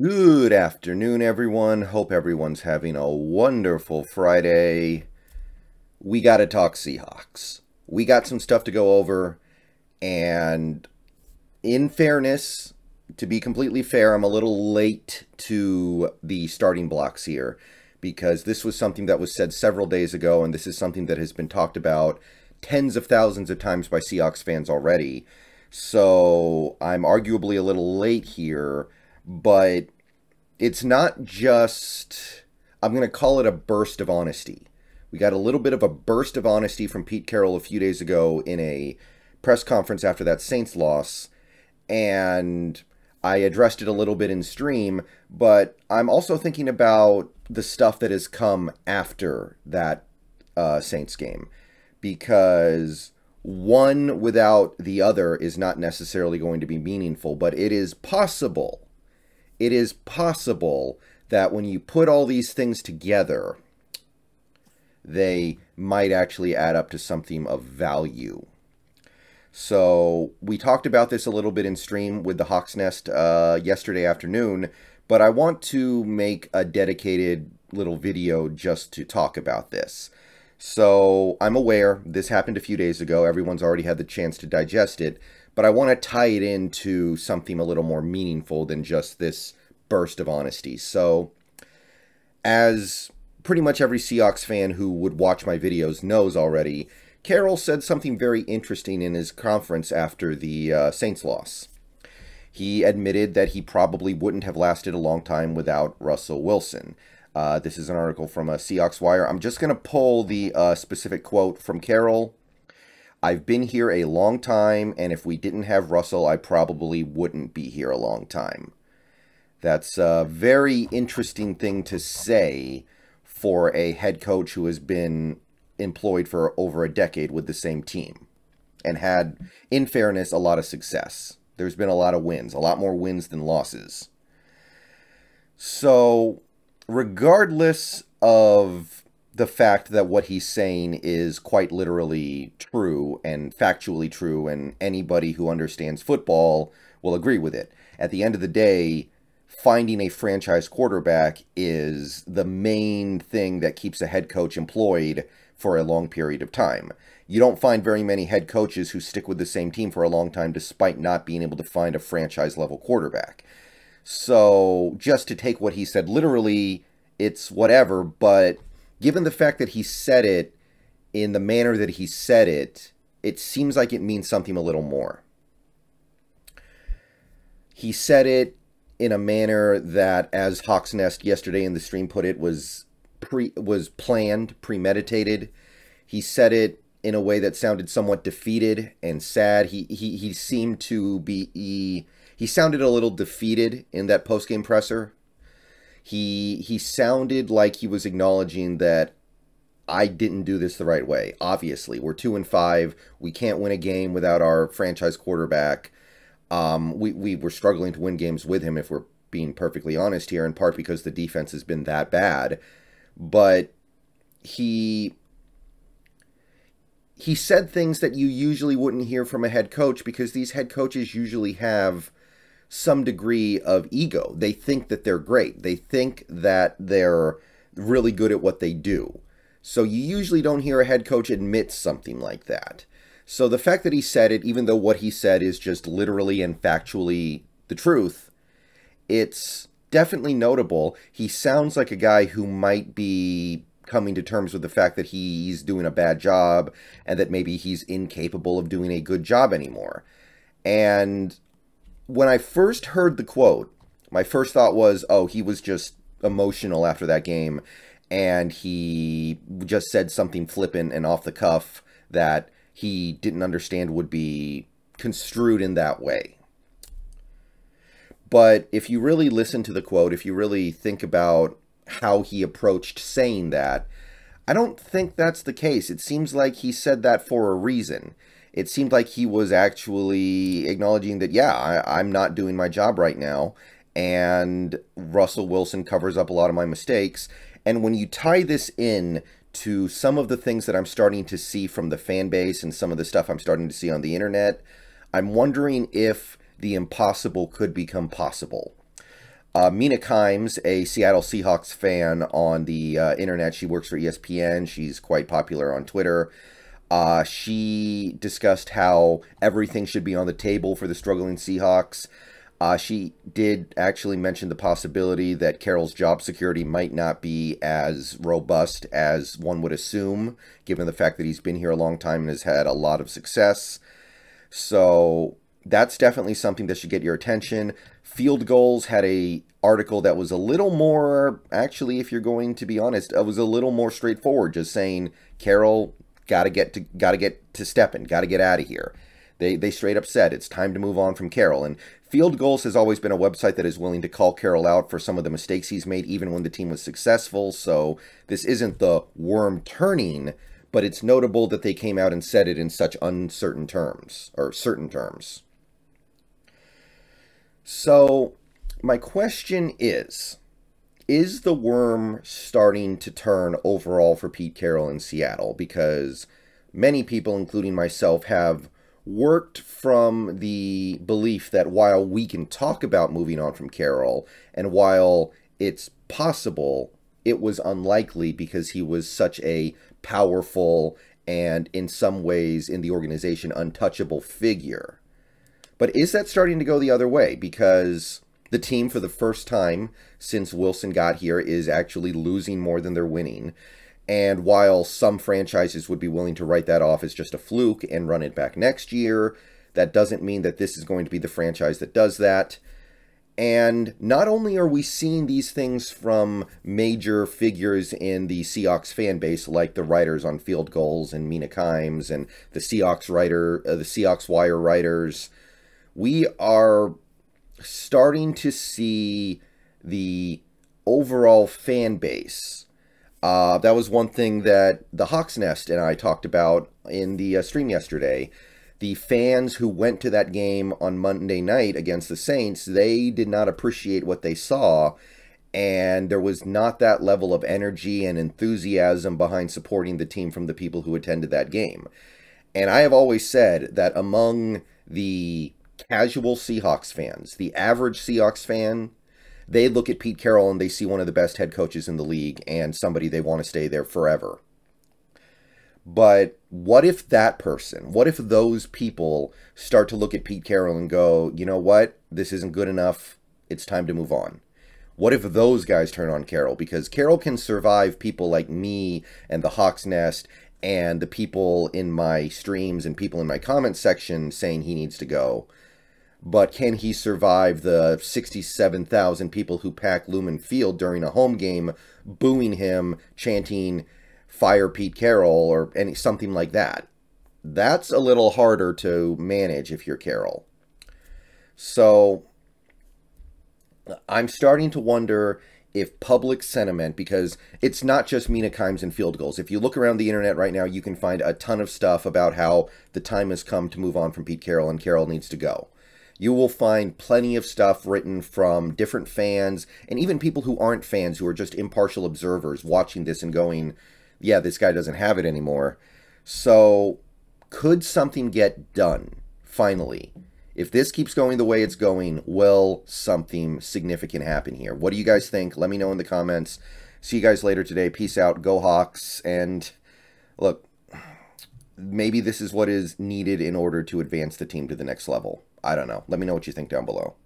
Good afternoon, everyone. Hope everyone's having a wonderful Friday. We got to talk Seahawks. We got some stuff to go over, and in fairness, to be completely fair, I'm a little late to the starting blocks here because this was something that was said several days ago, and this is something that has been talked about tens of thousands of times by Seahawks fans already. So I'm arguably a little late here, but it's not just, I'm going to call it a burst of honesty. We got a little bit of a burst of honesty from Pete Carroll a few days ago in a press conference after that Saints loss, and I addressed it a little bit in stream, but I'm also thinking about the stuff that has come after that Saints game, because one without the other is not necessarily going to be meaningful, but it is possible that when you put all these things together, they might actually add up to something of value. So we talked about this a little bit in stream with the Hawks Nest yesterday afternoon, but I want to make a dedicated little video just to talk about this. So I'm aware this happened a few days ago. Everyone's already had the chance to digest it, but I want to tie it into something a little more meaningful than just this burst of honesty. So, as pretty much every Seahawks fan who would watch my videos knows already, Carroll said something very interesting in his conference after the Saints loss. He admitted that he probably wouldn't have lasted a long time without Russell Wilson. This is an article from a Seahawks Wire. I'm just going to pull the specific quote from Carroll. "I've been here a long time, and if we didn't have Russell, I probably wouldn't be here a long time." That's a very interesting thing to say for a head coach who has been employed for over a decade with the same team and had, in fairness, a lot of success. There's been a lot of wins, a lot more wins than losses. So, regardless of the fact that what he's saying is quite literally true and factually true, and anybody who understands football will agree with it, at the end of the day, finding a franchise quarterback is the main thing that keeps a head coach employed for a long period of time. You don't find very many head coaches who stick with the same team for a long time despite not being able to find a franchise-level quarterback. So, just to take what he said literally, it's whatever, but given the fact that he said it in the manner that he said it, it seems like it means something a little more. He said it in a manner that, as Hawks Nest yesterday in the stream put it, was planned, premeditated. He said it in a way that sounded somewhat defeated and sad. He seemed to be he sounded a little defeated in that post-game presser. He sounded like he was acknowledging that I didn't do this the right way. Obviously, we're 2-5. We can't win a game without our franchise quarterback. We were struggling to win games with him, if we're being perfectly honest here, in part because the defense has been that bad. But he said things that you usually wouldn't hear from a head coach, because these head coaches usually have some degree of ego. They think that they're great. They think that they're really good at what they do. So you usually don't hear a head coach admit something like that. So the fact that he said it, even though what he said is just literally and factually the truth, it's definitely notable. He sounds like a guy who might be coming to terms with the fact that he's doing a bad job and that maybe he's incapable of doing a good job anymore. And when I first heard the quote, my first thought was, oh, he was just emotional after that game, and he just said something flippant and off the cuff that he didn't understand would be construed in that way. But if you really listen to the quote, if you really think about how he approached saying that, I don't think that's the case. It seems like he said that for a reason. It seemed like he was actually acknowledging that, yeah, I'm not doing my job right now, and Russell Wilson covers up a lot of my mistakes. And when you tie this in to some of the things that I'm starting to see from the fan base and some of the stuff I'm starting to see on the internet, I'm wondering if the impossible could become possible. Mina Kimes, a Seattle Seahawks fan on the internet, she works for ESPN. She's quite popular on Twitter. She discussed how everything should be on the table for the struggling Seahawks. She did actually mention the possibility that Carroll's job security might not be as robust as one would assume, given the fact that he's been here a long time and has had a lot of success. So that's definitely something that should get your attention. Field Goals had a article that was a little more, actually, if you're going to be honest, it was a little more straightforward, just saying Carroll gotta get to stepping, gotta get out of here. They straight up said it's time to move on from Carroll. And Field Goals has always been a website that is willing to call Carroll out for some of the mistakes he's made, even when the team was successful. So this isn't the worm turning, but it's notable that they came out and said it in such uncertain terms, or certain terms. So my question is the worm starting to turn overall for Pete Carroll in Seattle? Because many people, including myself, have worked from the belief that while we can talk about moving on from Carroll, and while it's possible, it was unlikely because he was such a powerful and, in some ways, in the organization, untouchable figure. But is that starting to go the other way? Because the team, for the first time since Wilson got here, is actually losing more than they're winning. And while some franchises would be willing to write that off as just a fluke and run it back next year, that doesn't mean that this is going to be the franchise that does that. And not only are we seeing these things from major figures in the Seahawks fan base, like the writers on Field Goals and Mina Kimes and the Seahawks Wire writers, we are starting to see the overall fan base. That was one thing that the Hawks Nest and I talked about in the stream yesterday. The fans who went to that game on Monday night against the Saints, they did not appreciate what they saw, and there was not that level of energy and enthusiasm behind supporting the team from the people who attended that game. And I have always said that among the casual Seahawks fans, the average Seahawks fan, they look at Pete Carroll and they see one of the best head coaches in the league and somebody they want to stay there forever. But what if those people start to look at Pete Carroll and go, you know what, this isn't good enough, it's time to move on? What if those guys turn on Carroll? Because Carroll can survive people like me and the Hawks Nest and the people in my streams and people in my comment section saying he needs to go. But can he survive the 67,000 people who pack Lumen Field during a home game, booing him, chanting, "Fire Pete Carroll," or something like that? That's a little harder to manage if you're Carroll. So I'm starting to wonder if public sentiment, because it's not just Mina Kimes and Field Goals. If you look around the internet right now, you can find a ton of stuff about how the time has come to move on from Pete Carroll and Carroll needs to go. You will find plenty of stuff written from different fans and even people who aren't fans, who are just impartial observers watching this and going, yeah, this guy doesn't have it anymore. So could something get done, finally? If this keeps going the way it's going, will something significant happen here? What do you guys think? Let me know in the comments. See you guys later today. Peace out. Go Hawks. And look, maybe this is what is needed in order to advance the team to the next level. I don't know. Let me know what you think down below.